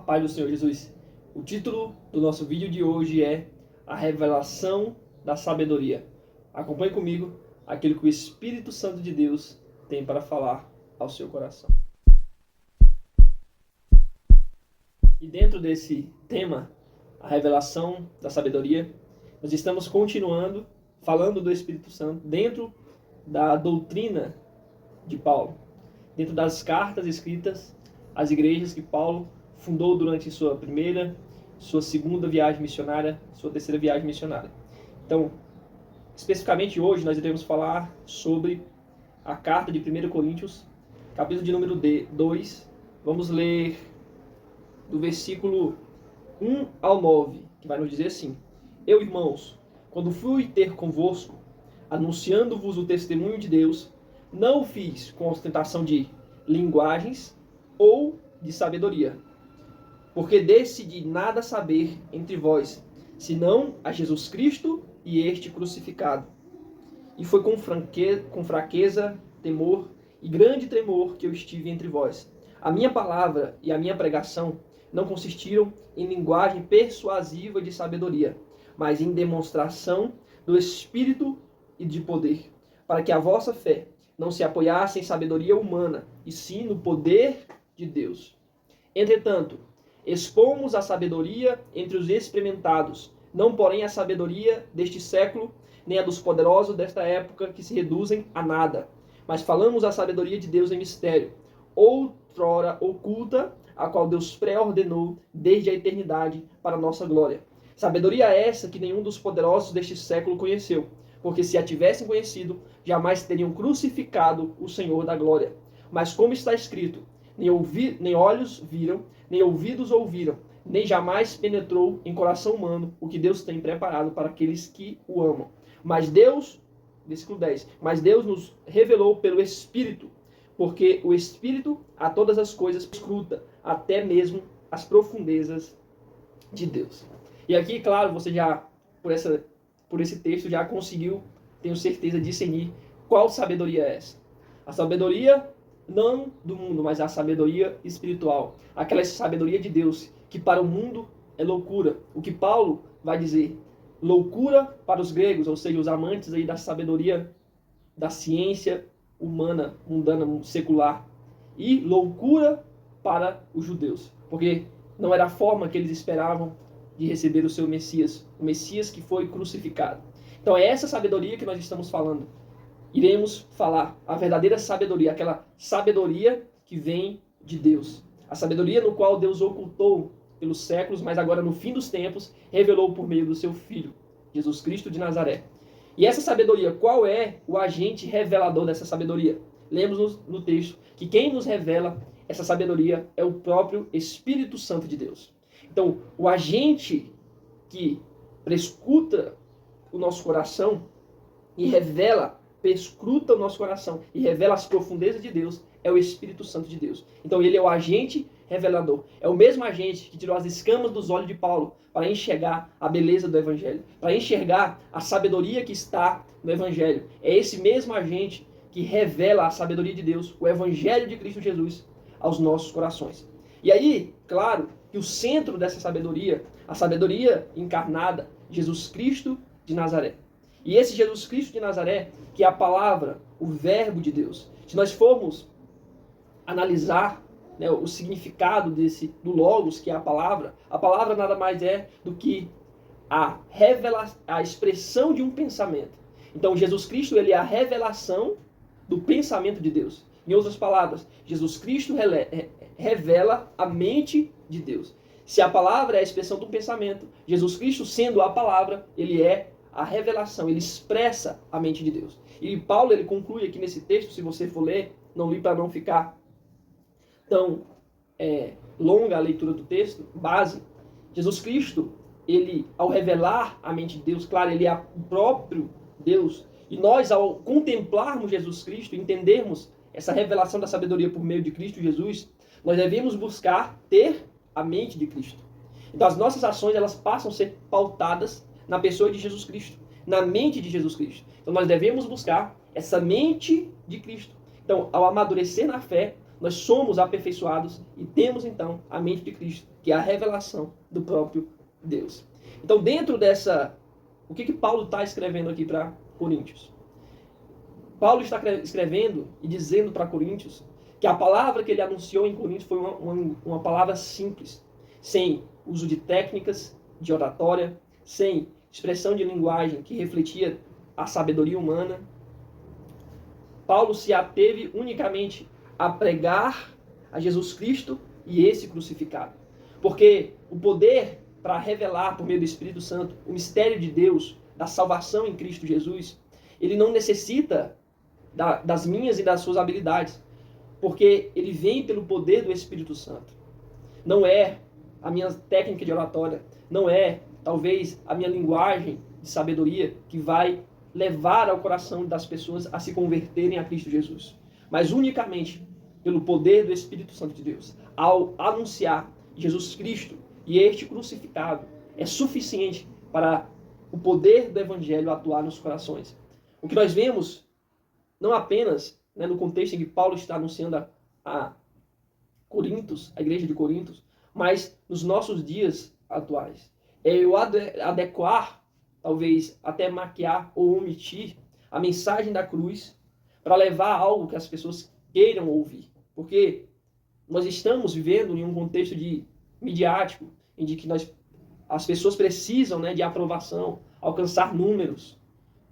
paz do Senhor Jesus. O título do nosso vídeo de hoje é A Revelação da Sabedoria. Acompanhe comigo aquilo que o Espírito Santo de Deus tem para falar ao seu coração. E dentro desse tema, a revelação da sabedoria, nós estamos continuando falando do Espírito Santo dentro da doutrina de Paulo, dentro das cartas escritas às igrejas que Paulo fundou durante sua primeira, sua segunda viagem missionária, sua terceira viagem missionária. Então, especificamente hoje, nós iremos falar sobre a carta de 1 Coríntios, capítulo de número 2. Vamos ler do versículo 1 ao 9, que vai nos dizer assim: Eu, irmãos, quando fui ter convosco, anunciando-vos o testemunho de Deus, não o fiz com ostentação de linguagens ou de sabedoria, porque decidi nada saber entre vós, senão a Jesus Cristo e este crucificado. E foi com fraqueza, temor e grande tremor que eu estive entre vós. A minha palavra e a minha pregação não consistiram em linguagem persuasiva de sabedoria, mas em demonstração do Espírito e de poder, para que a vossa fé não se apoiasse em sabedoria humana, e sim no poder de Deus. Entretanto, expomos a sabedoria entre os experimentados, não porém a sabedoria deste século, nem a dos poderosos desta época, que se reduzem a nada. Mas falamos a sabedoria de Deus em mistério, outrora oculta, a qual Deus pré-ordenou desde a eternidade para a nossa glória. Sabedoria essa que nenhum dos poderosos deste século conheceu, porque se a tivessem conhecido, jamais teriam crucificado o Senhor da glória. Mas como está escrito, nem olhos viram, nem ouvidos ouviram, nem jamais penetrou em coração humano o que Deus tem preparado para aqueles que o amam. Mas Deus, versículo 10, mas Deus nos revelou pelo Espírito, porque o Espírito a todas as coisas escruta, até mesmo as profundezas de Deus. E aqui, claro, você já, por esse texto, já conseguiu, tenho certeza, discernir qual sabedoria é essa. A sabedoria não do mundo, mas a sabedoria espiritual. Aquela sabedoria de Deus, que para o mundo é loucura. O que Paulo vai dizer, loucura para os gregos, ou seja, os amantes aí da sabedoria, da ciência humana, mundana, secular. E loucura para os judeus, porque não era a forma que eles esperavam de receber o seu Messias, o Messias que foi crucificado. Então é essa sabedoria que nós estamos falando. Iremos falar a verdadeira sabedoria, aquela sabedoria que vem de Deus. A sabedoria no qual Deus ocultou pelos séculos, mas agora no fim dos tempos, revelou por meio do seu Filho, Jesus Cristo de Nazaré. E essa sabedoria, qual é o agente revelador dessa sabedoria? Lemos no texto que quem nos revela essa sabedoria é o próprio Espírito Santo de Deus. Então, o agente que prescruta o nosso coração e perscruta o nosso coração e revela as profundezas de Deus é o Espírito Santo de Deus. Então, ele é o agente revelador. É o mesmo agente que tirou as escamas dos olhos de Paulo para enxergar a beleza do Evangelho, para enxergar a sabedoria que está no Evangelho. É esse mesmo agente que revela a sabedoria de Deus, o Evangelho de Cristo Jesus, aos nossos corações. E aí, claro, que o centro dessa sabedoria, a sabedoria encarnada, Jesus Cristo de Nazaré. E esse Jesus Cristo de Nazaré, que é a palavra, o verbo de Deus. Se nós formos analisar, né, o significado do Logos, que é a palavra nada mais é do que a expressão de um pensamento. Então, Jesus Cristo, ele é a revelação do pensamento de Deus. Em outras palavras, Jesus Cristo revela a mente de Deus. Se a palavra é a expressão do pensamento, Jesus Cristo, sendo a palavra, ele é a revelação, ele expressa a mente de Deus. E Paulo, ele conclui aqui nesse texto, se você for ler, não li para não ficar tão longa a leitura do texto, base. Jesus Cristo, ele, ao revelar a mente de Deus, claro, ele é o próprio Deus. E nós, ao contemplarmos Jesus Cristo, entendermos essa revelação da sabedoria por meio de Cristo Jesus, nós devemos buscar ter a mente de Cristo. Então as nossas ações, elas passam a ser pautadas na pessoa de Jesus Cristo, na mente de Jesus Cristo. Então nós devemos buscar essa mente de Cristo. Então, ao amadurecer na fé, nós somos aperfeiçoados e temos então a mente de Cristo, que é a revelação do próprio Deus. Então, dentro dessa... O que Paulo está escrevendo aqui para Coríntios? Paulo está escrevendo e dizendo para Coríntios que a palavra que ele anunciou em Coríntios foi uma palavra simples, sem uso de técnicas, de oratória, sem expressão de linguagem que refletia a sabedoria humana. Paulo se ateve unicamente a pregar a Jesus Cristo e esse crucificado. Porque o poder para revelar por meio do Espírito Santo o mistério de Deus, da salvação em Cristo Jesus, ele não necessita das minhas e das suas habilidades, porque ele vem pelo poder do Espírito Santo. Não é a minha técnica de oratória, não é, talvez, a minha linguagem de sabedoria que vai levar ao coração das pessoas a se converterem a Cristo Jesus, mas unicamente pelo poder do Espírito Santo de Deus. Ao anunciar Jesus Cristo e este crucificado, é suficiente para o poder do Evangelho atuar nos corações. O que nós vemos, não apenas no contexto em que Paulo está anunciando a Corintos, a igreja de Corintos, mas nos nossos dias atuais. É eu adequar, talvez até maquiar ou omitir a mensagem da cruz para levar algo que as pessoas queiram ouvir. Porque nós estamos vivendo em um contexto midiático, em que as pessoas precisam de aprovação, alcançar números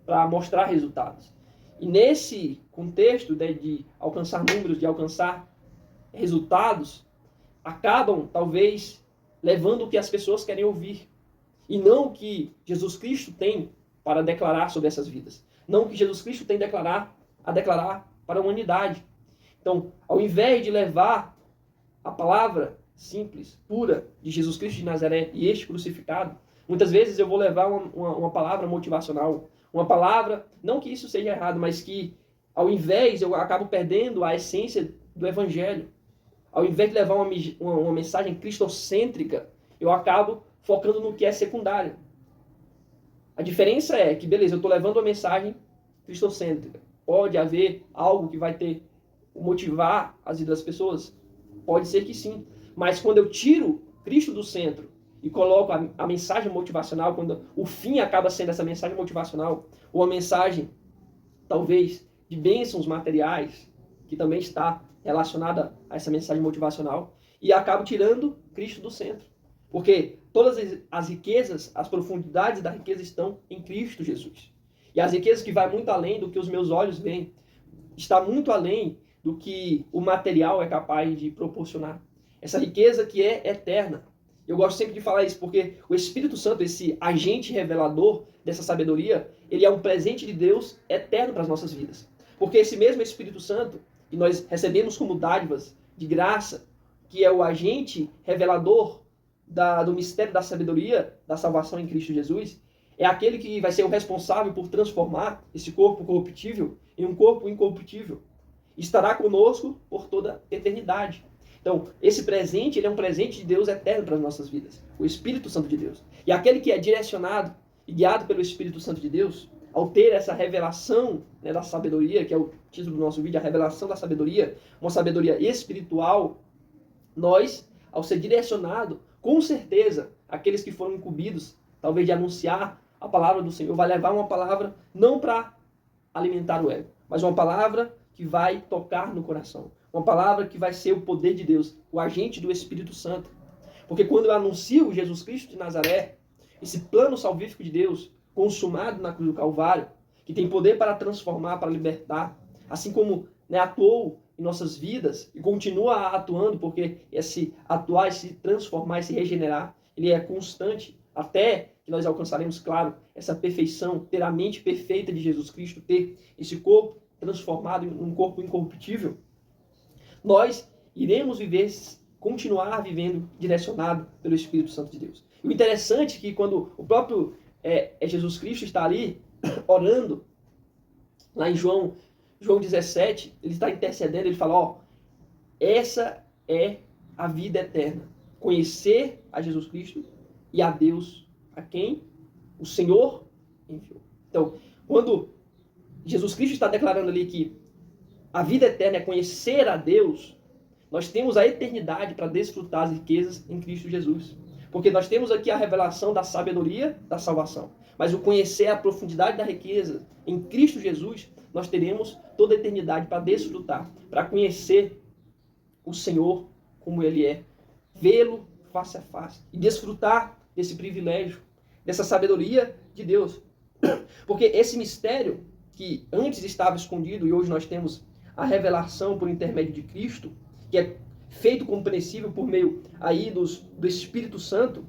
para mostrar resultados. E nesse contexto de alcançar números, de alcançar resultados, acabam, talvez, levando o que as pessoas querem ouvir. E não o que Jesus Cristo tem para declarar sobre essas vidas. Não o que Jesus Cristo tem a declarar para a humanidade. Então, ao invés de levar a palavra simples, pura, de Jesus Cristo de Nazaré e este crucificado, muitas vezes eu vou levar uma palavra motivacional, uma palavra, não que isso seja errado, mas que, ao invés, eu acabo perdendo a essência do Evangelho. Ao invés de levar uma mensagem cristocêntrica, eu acabo focando no que é secundário. A diferença é que, beleza, eu estou levando uma mensagem cristocêntrica. Pode haver algo que vai motivar as vidas das pessoas? Pode ser que sim. Mas quando eu tiro Cristo do centro e coloco a mensagem motivacional, quando o fim acaba sendo essa mensagem motivacional, ou a mensagem, talvez, de bênçãos materiais, que também está relacionada a essa mensagem motivacional, e acabo tirando Cristo do centro. Porque todas as riquezas, as profundidades da riqueza estão em Cristo Jesus. E as riquezas que vai muito além do que os meus olhos veem, está muito além do que o material é capaz de proporcionar. Essa riqueza que é eterna. Eu gosto sempre de falar isso porque o Espírito Santo, esse agente revelador dessa sabedoria, ele é um presente de Deus eterno para as nossas vidas. Porque esse mesmo Espírito Santo, que nós recebemos como dádivas de graça, que é o agente revelador do mistério da sabedoria, da salvação em Cristo Jesus, é aquele que vai ser o responsável por transformar esse corpo corruptível em um corpo incorruptível. Estará conosco por toda a eternidade. Então, esse presente, ele é um presente de Deus eterno para as nossas vidas. O Espírito Santo de Deus. E aquele que é direcionado e guiado pelo Espírito Santo de Deus, ao ter essa revelação da sabedoria, que é o título do nosso vídeo, a revelação da sabedoria, uma sabedoria espiritual, nós, ao ser direcionado, com certeza, aqueles que foram incumbidos, talvez de anunciar a palavra do Senhor, vai levar uma palavra não para alimentar o ego, mas uma palavra que vai tocar no coração. Uma palavra que vai ser o poder de Deus, o agente do Espírito Santo. Porque quando eu anuncio Jesus Cristo de Nazaré, esse plano salvífico de Deus, consumado na cruz do Calvário, que tem poder para transformar, para libertar, assim como atuou em nossas vidas e continua atuando, porque esse atuar, esse transformar, esse regenerar, ele é constante, até que nós alcançaremos, claro, essa perfeição, ter a mente perfeita de Jesus Cristo, ter esse corpo transformado em um corpo incorruptível. Nós iremos continuar vivendo direcionado pelo Espírito Santo de Deus. E o interessante é que quando o próprio Jesus Cristo está ali orando, lá em João 17, ele está intercedendo, ele fala, essa é a vida eterna, conhecer a Jesus Cristo e a Deus, a quem o Senhor enviou. Então, quando Jesus Cristo está declarando ali que a vida eterna é conhecer a Deus, Nós temos a eternidade para desfrutar as riquezas em Cristo Jesus. Porque nós temos aqui a revelação da sabedoria da salvação. Mas o conhecer a profundidade da riqueza em Cristo Jesus, nós teremos toda a eternidade para desfrutar, para conhecer o Senhor como Ele é, vê-lo face a face e desfrutar desse privilégio, dessa sabedoria de Deus. Porque esse mistério que antes estava escondido e hoje nós temos a revelação por intermédio de Cristo, que é feito compreensível por meio aí do Espírito Santo,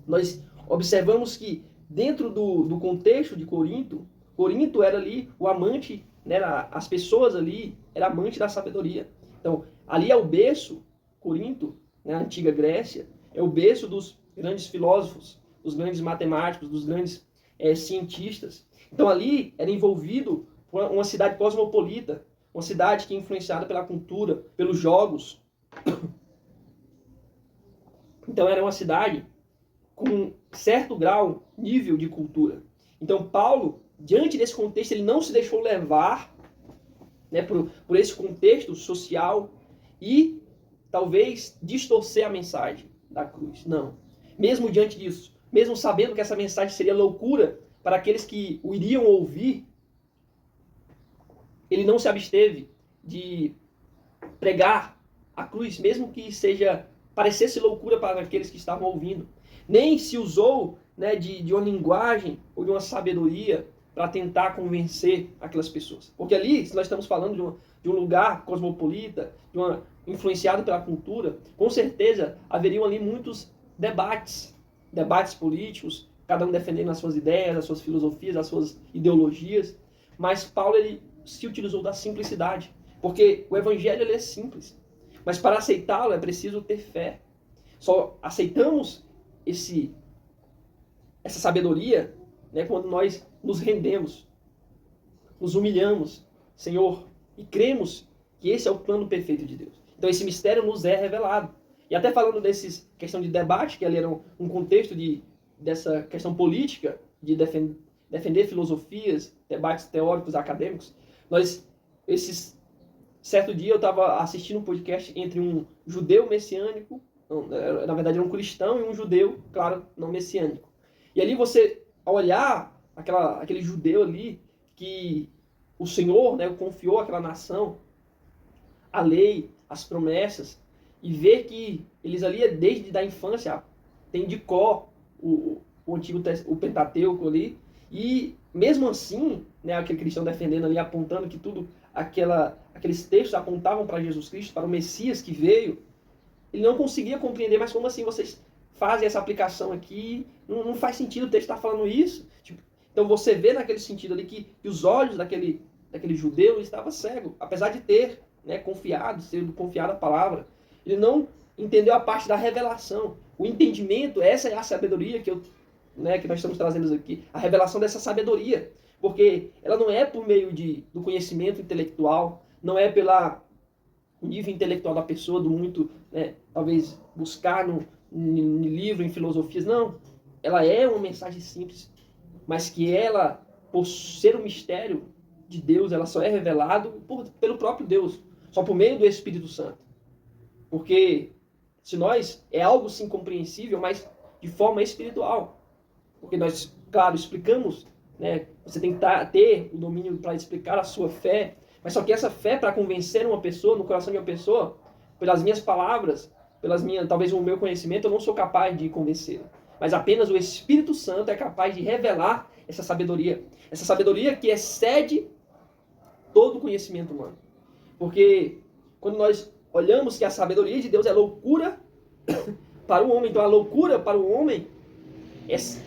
nós observamos que dentro do contexto de Corinto, Corinto era ali o amante, né, as pessoas ali eram amante da sabedoria. Então, ali é o berço, Corinto, né, a antiga Grécia, é o berço dos grandes filósofos, dos grandes matemáticos, dos grandes cientistas. Então, ali era envolvido uma cidade cosmopolita, uma cidade que é influenciada pela cultura, pelos jogos. Então, era uma cidade com um certo grau, nível de cultura. Então, Paulo, diante desse contexto, ele não se deixou levar, né, por esse contexto social e talvez distorcer a mensagem da cruz. Não. Mesmo diante disso, mesmo sabendo que essa mensagem seria loucura para aqueles que o iriam ouvir, ele não se absteve de pregar a cruz, mesmo que parecesse loucura para aqueles que estavam ouvindo. Nem se usou, né, de uma linguagem ou de uma sabedoria para tentar convencer aquelas pessoas. Porque ali, se nós estamos falando de um lugar cosmopolita, influenciado pela cultura, com certeza haveriam ali muitos debates políticos, cada um defendendo as suas ideias, as suas filosofias, as suas ideologias. Mas Paulo, ele se utilizou da simplicidade, porque o evangelho ele é simples. Mas para aceitá-lo é preciso ter fé. Só aceitamos essa sabedoria, né, quando nós nos rendemos, nos humilhamos, Senhor, e cremos que esse é o plano perfeito de Deus. Então esse mistério nos é revelado. E até falando dessa questão de debate, que ali era um contexto dessa questão política, de defender filosofias, debates teóricos, acadêmicos, certo dia eu estava assistindo um podcast entre um judeu messiânico, na verdade era um cristão e um judeu, claro, não messiânico. E ali você, ao olhar aquele judeu ali, que o Senhor, né, confiou àquela nação a lei, as promessas, e ver que eles ali, desde a infância, tem de cor o antigo, o Pentateuco ali, e mesmo assim, né, aquele cristão defendendo ali, apontando que aqueles textos apontavam para Jesus Cristo, para o Messias que veio, ele não conseguia compreender, mas como assim vocês fazem essa aplicação aqui? Não faz sentido o texto estar falando isso. Então você vê naquele sentido ali que os olhos daquele judeu estava cego, apesar de ter, né, sendo confiado a palavra, ele não entendeu a parte da revelação, o entendimento. Essa é a sabedoria que nós estamos trazendo aqui, a revelação dessa sabedoria, porque ela não é por meio do conhecimento intelectual, não é pelo nível intelectual da pessoa, do muito, né, talvez buscar no livro, em filosofias, não. Ela é uma mensagem simples, mas que ela, por ser um mistério de Deus, ela só é revelado pelo próprio Deus, só por meio do Espírito Santo. Porque é algo sim compreensível, mas de forma espiritual. Porque nós, claro, explicamos, né, você tem que ter o domínio para explicar a sua fé, mas só que essa fé, para convencer uma pessoa, no coração de uma pessoa, pelas minhas palavras, talvez o meu conhecimento, eu não sou capaz de convencê-la. Mas apenas o Espírito Santo é capaz de revelar essa sabedoria. Essa sabedoria que excede todo o conhecimento humano. Porque quando nós olhamos que a sabedoria de Deus é loucura para o homem, então a loucura para o homem,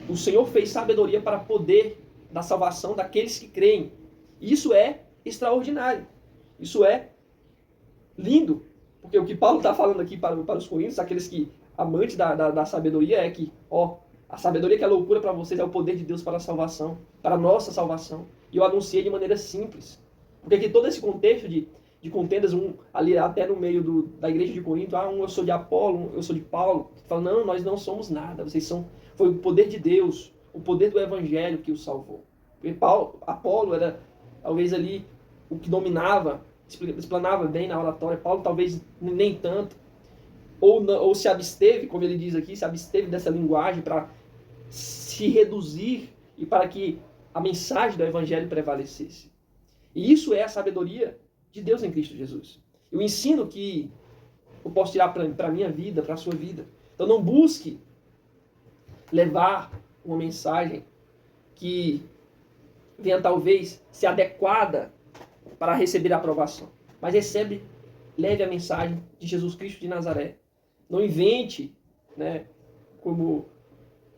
o Senhor fez sabedoria para poder da salvação daqueles que creem. Isso é extraordinário. Isso é lindo. Porque o que Paulo está falando aqui para os coríntios, aqueles que amantes da sabedoria, é que, a sabedoria que é loucura para vocês é o poder de Deus para a salvação, para a nossa salvação. E eu anunciei de maneira simples. Porque aqui todo esse contexto de contendas, ali até no meio da igreja de Corinto, eu sou de Apolo, eu sou de Paulo. Fala, não, nós não somos nada, foi o poder de Deus, o poder do Evangelho que o salvou. Porque Apolo era talvez ali o que dominava explanava bem na oratória, Paulo talvez nem tanto, ou se absteve, como ele diz aqui, se absteve dessa linguagem para se reduzir e para que a mensagem do Evangelho prevalecesse. E isso é a sabedoria de Deus em Cristo Jesus. Eu ensino que eu posso tirar para a minha vida, para a sua vida. Então não busque levar uma mensagem que venha talvez ser adequada para receber a aprovação. Mas leve a mensagem de Jesus Cristo de Nazaré. Não invente, né, como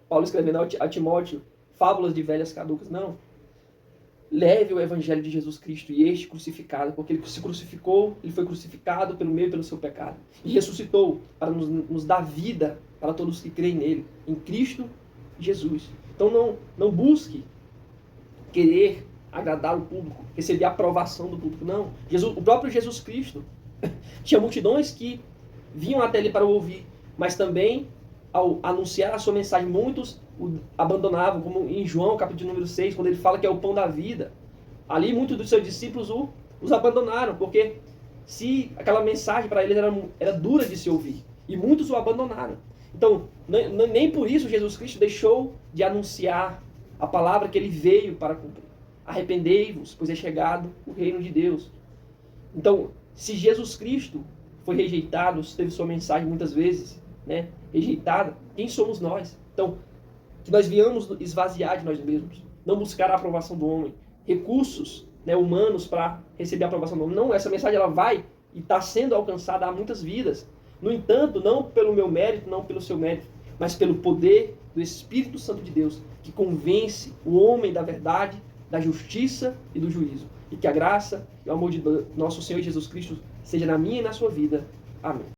Paulo escrevendo a Timóteo, fábulas de velhas caducas. Não. Leve o evangelho de Jesus Cristo e este crucificado, porque ele se crucificou, ele foi crucificado pelo meu e pelo seu pecado. E ressuscitou para nos dar vida para todos que creem nele, em Cristo Jesus. Então não busque querer agradar o público, receber a aprovação do público. Não. O próprio Jesus Cristo tinha multidões que vinham até ele para o ouvir, mas também, ao anunciar a sua mensagem, muitos o abandonavam, como em João, capítulo número 6, quando ele fala que é o pão da vida. Ali, muitos dos seus discípulos os abandonaram, porque se aquela mensagem para eles era dura de se ouvir, e muitos o abandonaram. Então, nem por isso Jesus Cristo deixou de anunciar a palavra que ele veio para cumprir. Arrependei-vos, pois é chegado o reino de Deus. Então, se Jesus Cristo foi rejeitado, teve sua mensagem muitas vezes, né, rejeitada, quem somos nós? Então, que nós viemos esvaziar de nós mesmos, não buscar a aprovação do homem, recursos, né, humanos para receber a aprovação do homem. Não, essa mensagem ela vai e está sendo alcançada a muitas vidas. No entanto, não pelo meu mérito, não pelo seu mérito, mas pelo poder do Espírito Santo de Deus, que convence o homem da verdade, da justiça e do juízo. E que a graça e o amor de nosso Senhor Jesus Cristo seja na minha e na sua vida. Amém.